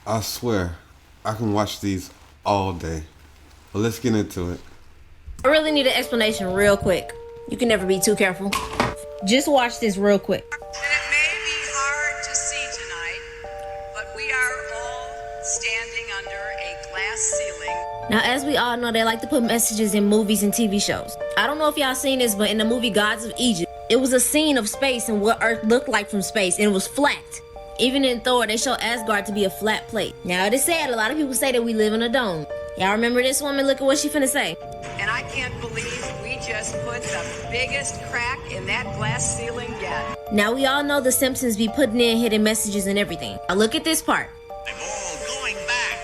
I swear, I can watch these all day. But let's get into it. I really need an explanation real quick. You can never be too careful. Just watch this real quick. And it may be hard to see tonight, but we are all standing under a glass ceiling. Now, as we all know, they like to put messages in movies and TV shows. I don't know if y'all seen this, but in the movie Gods of Egypt, it was a scene of space and what Earth looked like from space, and it was flat. Even in Thor, they show Asgard to be a flat plate. Now, it is sad, a lot of people say that we live in a dome. Y'all remember this woman? Look at what she finna say. And I can't believe we just put the biggest crack in that glass ceiling yet. Now, we all know the Simpsons be putting in hidden messages and everything. Now, look at this part. The ball going back,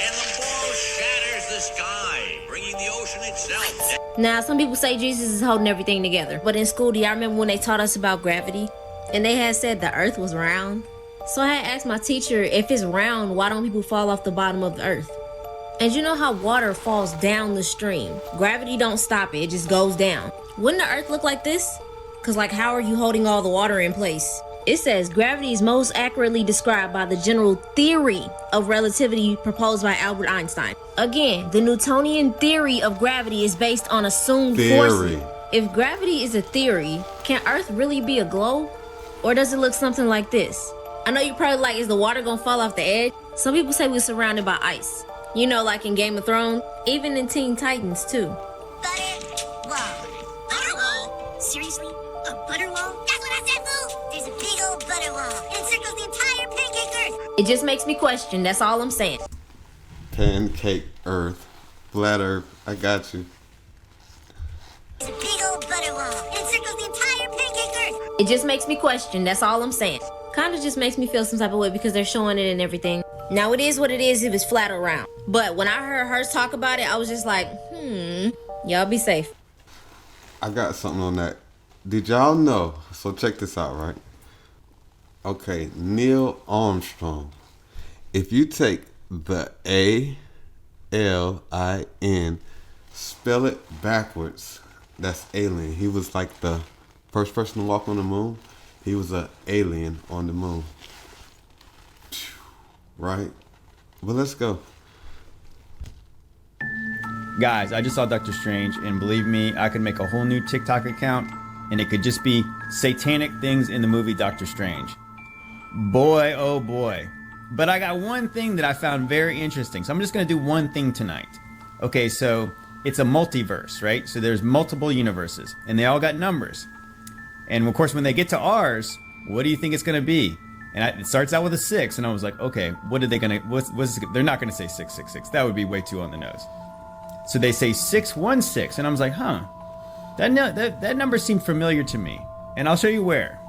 and the ball shatters the sky, bringing the ocean itself. Now, some people say Jesus is holding everything together. But in school, do y'all remember when they taught us about gravity? And they had said the earth was round. So I had asked my teacher, if it's round, why don't people fall off the bottom of the earth? And you know how water falls down the stream? Gravity don't stop it, it just goes down. Wouldn't the earth look like this? Cause like, how are you holding all the water in place? It says gravity is most accurately described by the general theory of relativity proposed by Albert Einstein. Again, the Newtonian theory of gravity is based on assumed forces. If gravity is a theory, can Earth really be a globe? Or does it look something like this? I know you're probably like, is the water gonna fall off the edge? Some people say we're surrounded by ice. You know, like in Game of Thrones, even in Teen Titans too. Butter wall. Butter wall? Seriously? A butter wall? That's what I said, fool! There's a big old butter wall. It encircles the entire pancake earth. It just makes me question, that's all I'm saying. Pancake Earth. Flat Earth. I got you. There's a big old butter wall. It encircles the entire pancake earth. It just makes me question, that's all I'm saying. Kinda just makes me feel some type of way because they're showing it and everything. Now it is what it is if it's flat or round. But when I heard her talk about it, I was just like, y'all be safe. I got something on that. Did y'all know? So check this out, right? Okay, Neil Armstrong. If you take the A-L-I-N, spell it backwards, that's alien. He was like the first person to walk on the moon. He was an alien on the moon. Right? Well, let's go. Guys, I just saw Doctor Strange, and believe me, I could make a whole new TikTok account, and it could just be satanic things in the movie Doctor Strange. Boy, oh boy. But I got one thing that I found very interesting, so I'm just going to do one thing tonight. Okay, so it's a multiverse, right? So there's multiple universes, and they all got numbers. And of course, when they get to ours, what do you think it's going to be? And it starts out with a 6, and I was like, okay, what are they gonna? They're not gonna say 666. That would be way too on the nose. So they say 616, and I was like, huh, that number seemed familiar to me, and I'll show you where.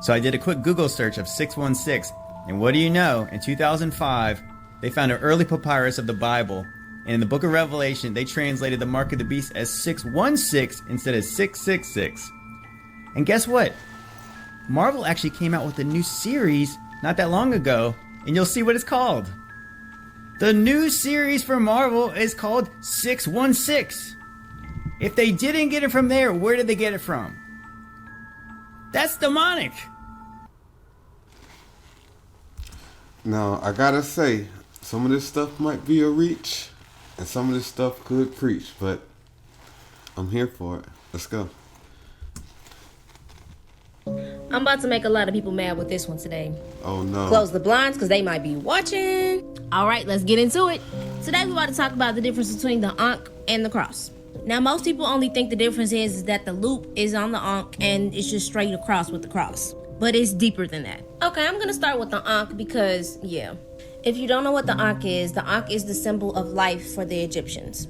So I did a quick Google search of 616, and what do you know? In 2005, they found an early papyrus of the Bible, and in the Book of Revelation, they translated the mark of the beast as 616 instead of 666. And guess what? Marvel actually came out with a new series not that long ago, and you'll see what it's called. The new series for Marvel is called 616. If they didn't get it from there, where did they get it from? That's demonic. Now, I gotta say, some of this stuff might be a reach, and some of this stuff could preach, but I'm here for it. Let's go. I'm about to make a lot of people mad with this one today. Oh no. Close the blinds because they might be watching. All right, let's get into it. Today we're about to talk about the difference between the Ankh and the cross. Now, most people only think the difference is that the loop is on the Ankh and it's just straight across with the cross. But it's deeper than that. Okay, I'm gonna start with the Ankh because, if you don't know what the Ankh is the symbol of life for the Egyptians.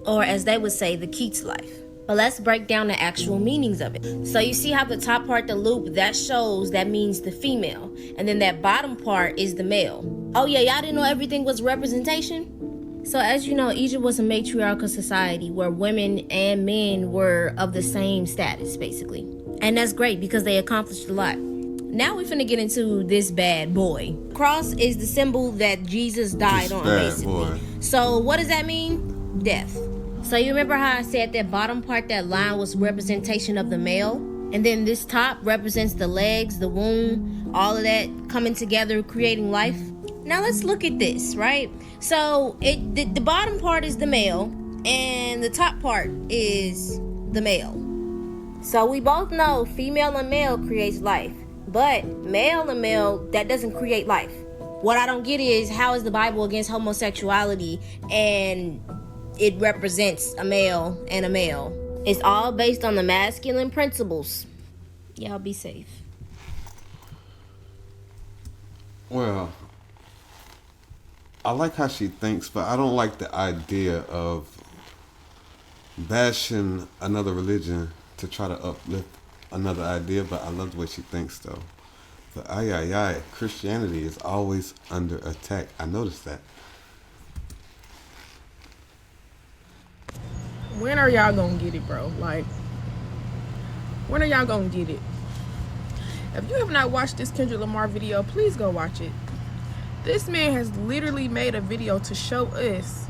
Or as they would say, the key to life. But let's break down the actual meanings of it. So you see how the top part, the loop, that means the female. And then that bottom part is the male. Oh yeah, y'all didn't know everything was representation? So as you know, Egypt was a matriarchal society where women and men were of the same status, basically. And that's great because they accomplished a lot. Now we're finna get into this bad boy. Cross is the symbol that Jesus died on, basically. Boy. So what does that mean? Death. So you remember how I said that bottom part, that line was representation of the male? And then this top represents the legs, the womb, all of that coming together, creating life. Now let's look at this, right? So the bottom part is the male, and the top part is the male. So we both know female and male creates life, but male and male, that doesn't create life. What I don't get is, how is the Bible against homosexuality and it represents a male and a male? It's all based on the masculine principles. Y'all be safe. Well, I like how she thinks, but I don't like the idea of bashing another religion to try to uplift another idea, but I love the way she thinks, though. But Christianity is always under attack. I noticed that. When are y'all gonna get it, bro? Like, when are y'all gonna get it? If you have not watched this Kendrick Lamar video, please go watch it. This man has literally made a video to show us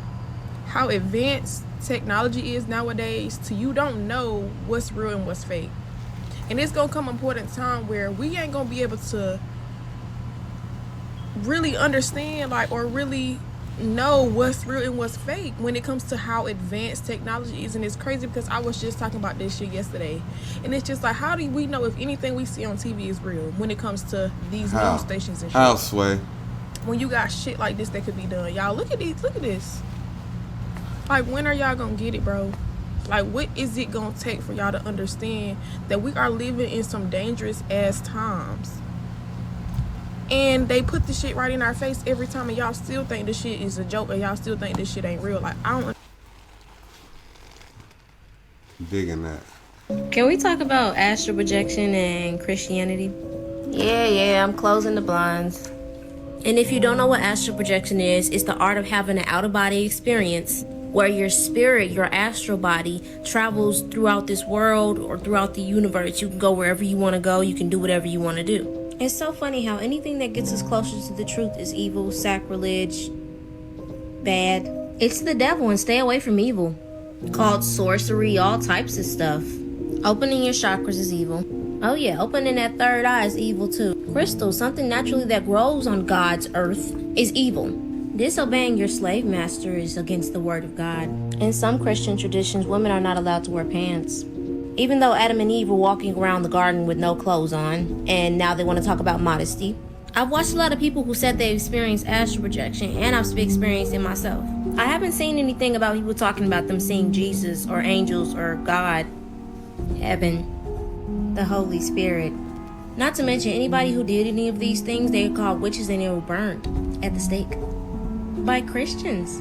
how advanced technology is nowadays to you don't know what's real and what's fake. And it's gonna come a point in time where we ain't gonna be able to really understand, like, or really know what's real and what's fake when it comes to how advanced technology is. And it's crazy because I was just talking about this shit yesterday, and it's just like, how do we know if anything we see on TV is real when it comes to these news stations and shit? How, Sway? When you got shit like this that could be done. Y'all, look at this. Like, when are y'all gonna get it, bro? Like, what is it gonna take for y'all to understand that we are living in some dangerous ass times? And they put the shit right in our face every time, and y'all still think this shit is a joke, and y'all still think this shit ain't real. Like, I don't. Digging that. Can we talk about astral projection and Christianity? Yeah, I'm closing the blinds. And if you don't know what astral projection is, it's the art of having an out-of-body experience where your spirit, your astral body, travels throughout this world or throughout the universe. You can go wherever you want to go. You can do whatever you want to do. It's so funny how anything that gets us closer to the truth is evil, sacrilege, bad. It's the devil, and stay away from evil. Called sorcery, all types of stuff. Opening your chakras is evil. Oh yeah, opening that third eye is evil too. Crystal, something naturally that grows on God's earth, is evil. Disobeying your slave master is against the word of God. In some Christian traditions, women are not allowed to wear pants. Even though Adam and Eve were walking around the garden with no clothes on, and now they want to talk about modesty. I've watched a lot of people who said they experienced astral projection, and I've experienced it myself. I haven't seen anything about people talking about them seeing Jesus or angels or God, heaven, the Holy Spirit. Not to mention, anybody who did any of these things, they were called witches and they were burned at the stake by Christians.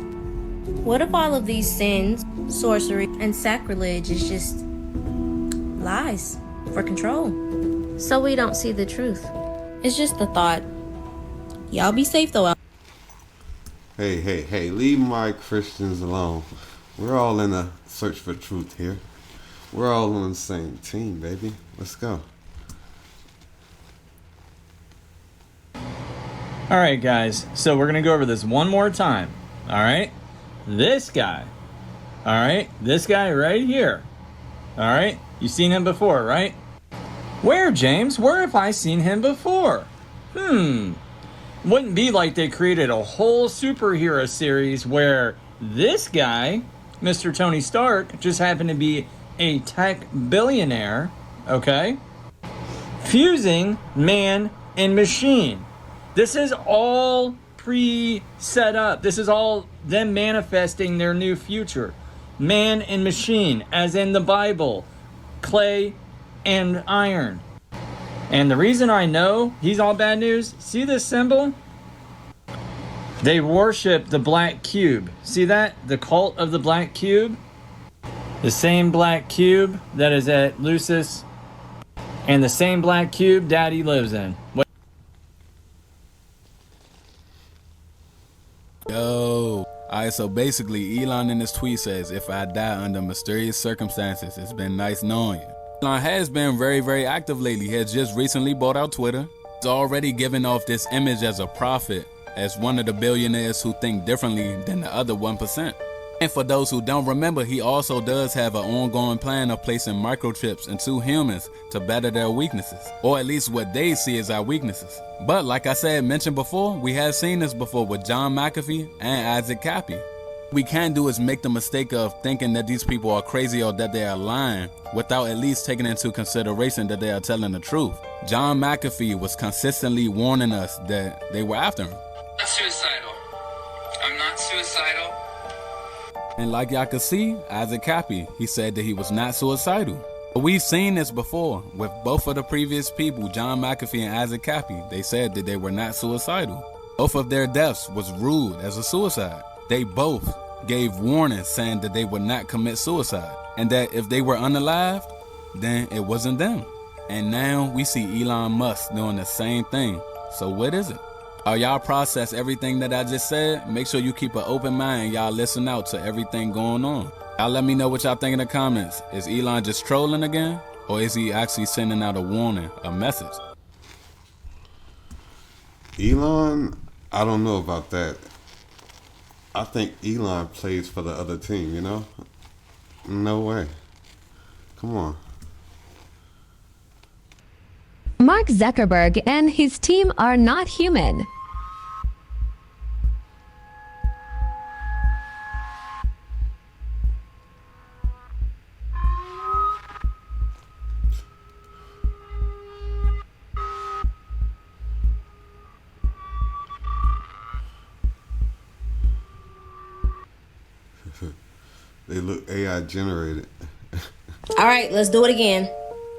What if all of these sins, sorcery, and sacrilege is just lies for control? So we don't see the truth. It's just a thought. Y'all be safe though. Hey, leave my Christians alone. We're all in a search for truth here. We're all on the same team, baby. Let's go. All right, guys. So we're going to go over this one more time. All right. This guy. All right. This guy right here. All right. You've seen him before, right? Where, James? Where have I seen him before? Wouldn't be like they created a whole superhero series where this guy, Mr. Tony Stark, just happened to be a tech billionaire, okay? Fusing man and machine. This is all pre-set up. This is all them manifesting their new future. Man and machine, as in the Bible. Clay and iron. And the reason I know he's all bad news, see this symbol? They worship the black cube. See that? The cult of the black cube? The same black cube that is at Lucis, and the same black cube Daddy lives in. Yo. Alright, so basically Elon in this tweet says, if I die under mysterious circumstances, it's been nice knowing you. Elon has been very, very active lately. He has just recently bought out Twitter. He's already given off this image as a prophet, as one of the billionaires who think differently than the other 1%. And for those who don't remember, he also does have an ongoing plan of placing microchips into humans to better their weaknesses, or at least what they see as our weaknesses. But like I said, mentioned before, we have seen this before with John McAfee and Isaac Cappy. What we can't do is make the mistake of thinking that these people are crazy or that they are lying without at least taking into consideration that they are telling the truth. John McAfee was consistently warning us that they were after him. I'm not suicidal. I'm not suicidal. And like y'all could see, Isaac Cappy, he said that he was not suicidal. But we've seen this before with both of the previous people, John McAfee and Isaac Cappy. They said that they were not suicidal. Both of their deaths was ruled as a suicide. They both gave warnings saying that they would not commit suicide, and that if they were unalived, then it wasn't them. And now we see Elon Musk doing the same thing. So what is it? Y'all process everything that I just said? Make sure you keep an open mind. Y'all listen out to everything going on. Y'all let me know what y'all think in the comments. Is Elon just trolling again? Or is he actually sending out a warning, a message? Elon, I don't know about that. I think Elon plays for the other team, you know? No way. Come on. Mark Zuckerberg and his team are not human. They look AI generated. All right, let's do it again.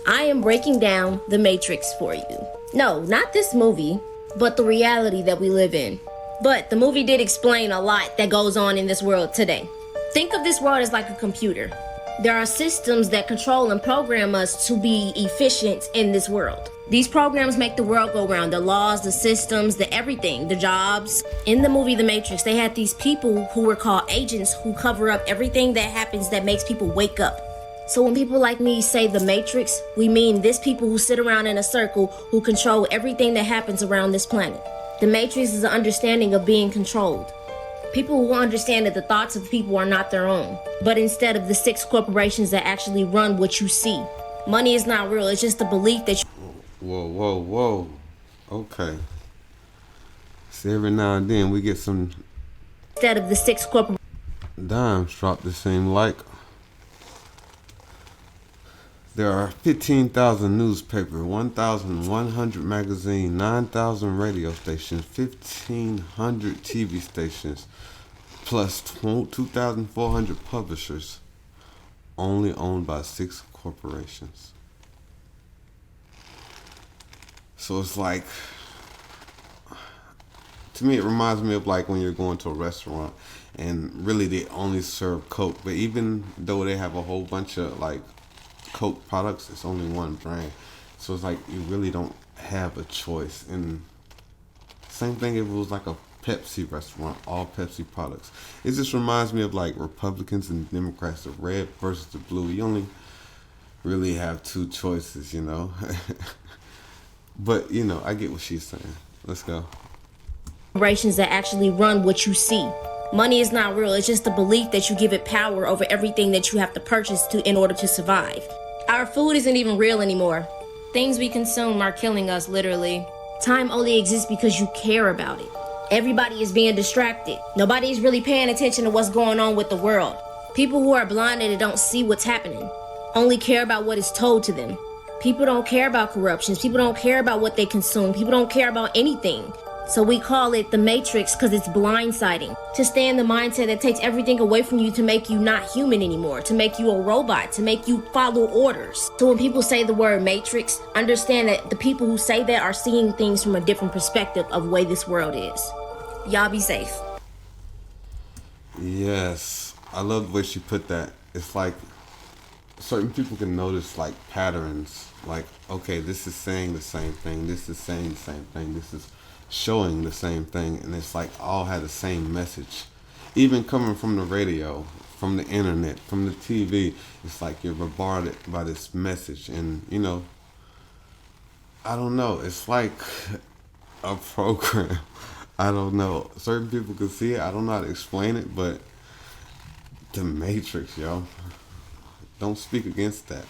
I am breaking down The Matrix for you. No, not this movie, but the reality that we live in. But the movie did explain a lot that goes on in this world today. Think of this world as like a computer. There are systems that control and program us to be efficient in this world. These programs make the world go round. The laws, the systems, the everything, the jobs. In the movie The Matrix, they had these people who were called agents who cover up everything that happens that makes people wake up. So when people like me say The Matrix, we mean this people who sit around in a circle who control everything that happens around this planet. The Matrix is an understanding of being controlled. People who understand that the thoughts of people are not their own, but instead of the 6 corporations that actually run what you see. Money is not real, it's just the belief that you... Whoa. Okay. See, every now and then we get some... Instead of the 6 corporations... Dimes drop the same like... There are 15,000 newspapers, 1,100 magazines, 9,000 radio stations, 1,500 TV stations, plus 2,400 publishers, only owned by 6 corporations. So it's like, to me, it reminds me of like when you're going to a restaurant and really they only serve Coke, but even though they have a whole bunch of like Coke products, it's only one brand. So it's like you really don't have a choice. And same thing if it was like a Pepsi restaurant, all Pepsi products. It just reminds me of like Republicans and Democrats, the red versus the blue. You only really have 2 choices, you know. But you know, I get what she's saying. Let's go. Corporations that actually run what you see. Money is not real, it's just the belief that you give it power over everything that you have to purchase in order to survive. Our food isn't even real anymore. Things we consume are killing us, literally. Time only exists because you care about it. Everybody is being distracted. Nobody is really paying attention to what's going on with the world. People who are blinded and don't see what's happening only care about what is told to them. People don't care about corruptions. People don't care about what they consume. People don't care about anything. So we call it The Matrix because it's blindsiding. To stay in the mindset that takes everything away from you to make you not human anymore, to make you a robot, to make you follow orders. So when people say the word Matrix, understand that the people who say that are seeing things from a different perspective of the way this world is. Y'all be safe. Yes, I love the way she put that. It's like certain people can notice like patterns. Like, okay, this is saying the same thing. This is saying the same thing. This is showing the same thing, and it's like all had the same message. Even coming from the radio, from the internet, from the TV, it's like you're bombarded by this message. And you know, I don't know, it's like a program. I don't know, certain people can see it. I don't know how to explain it, but The Matrix, yo. Don't speak against that.